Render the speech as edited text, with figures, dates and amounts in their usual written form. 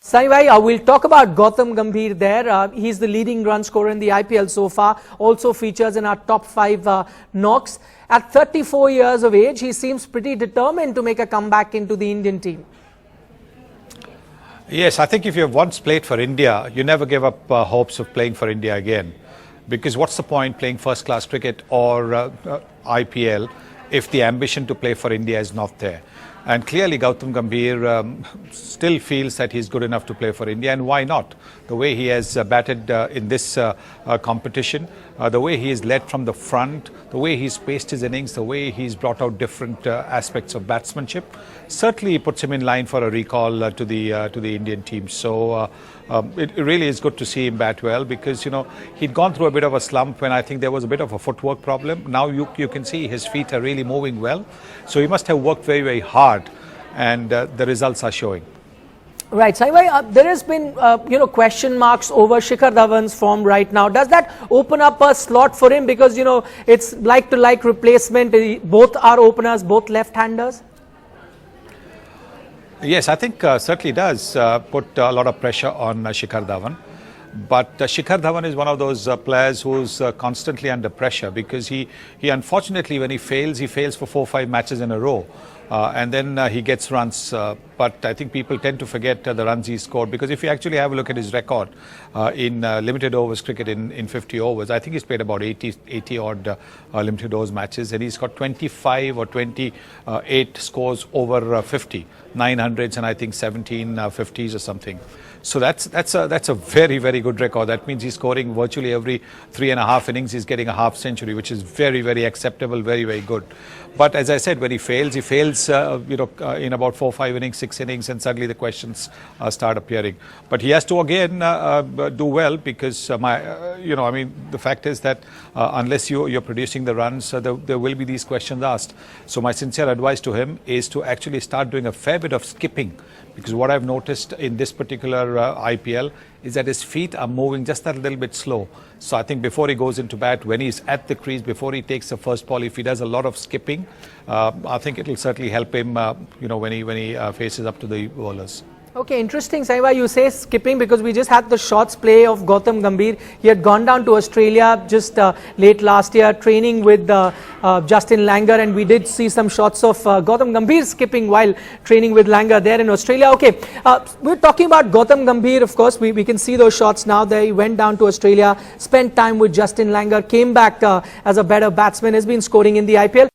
Saibhai, we'll talk about Gautam Gambhir there. He's the leading run scorer in the IPL so far, also features in our top 5 knocks. At 34 years of age, he seems pretty determined to make a comeback into the Indian team. Yes, I think if you have once played for India, you never give up hopes of playing for India again. Because what's the point playing first-class cricket or IPL if the ambition to play for India is not there? And clearly Gautam Gambhir still feels that he's good enough to play for India, and why not? The way he has batted in this competition, the way he is led from the front, the way he's paced his innings, the way he's brought out different aspects of batsmanship, certainly puts him in line for a recall to the Indian team. So it really is good to see him bat well, because he'd gone through a bit of a slump when I think there was a bit of a footwork problem. Now you can see his feet are really moving well, so he must have worked very, very hard, and the results are showing. Right, Saibhai, there has been question marks over Shikhar Dhawan's form right now. Does that open up a slot for him, because it's like replacement? Both are openers, both left-handers. Yes, I think certainly does put a lot of pressure on Shikhar Dhawan. But Shikhar Dhawan is one of those players who's constantly under pressure, because he unfortunately, when he fails for 4 or 5 matches in a row. And then he gets runs, but I think people tend to forget the runs he scored, because if you actually have a look at his record in limited overs cricket in 50 overs, I think he's played about 80 odd limited overs matches, and he's got 25 or 28 scores over 50, 900s and I think 17 50s or something. So that's a very, very good record. That means he's scoring virtually every 3.5 innings. He's getting a half century, which is very, very acceptable, very, very good. But as I said, when he fails in about 4 or 5 innings, 6 innings, and suddenly the questions start appearing. But he has to again do well, because the fact is that unless you're producing the runs, there will be these questions asked. So my sincere advice to him is to actually start doing a fair bit of skipping, because what I've noticed in this particular IPL is that his feet are moving just a little bit slow. So I think before he goes into bat, when he's at the crease, before he takes the first ball, if he does a lot of skipping, I think it will certainly help him when he faces up to the bowlers. Okay, interesting, Saibhai, you say skipping, because we just had the shots play of Gautam Gambhir. He had gone down to Australia just late last year, training with Justin Langer, and we did see some shots of Gautam Gambhir skipping while training with Langer there in Australia. Okay, we're talking about Gautam Gambhir, of course. We can see those shots now there. He went down to Australia, spent time with Justin Langer, came back as a better batsman, has been scoring in the IPL.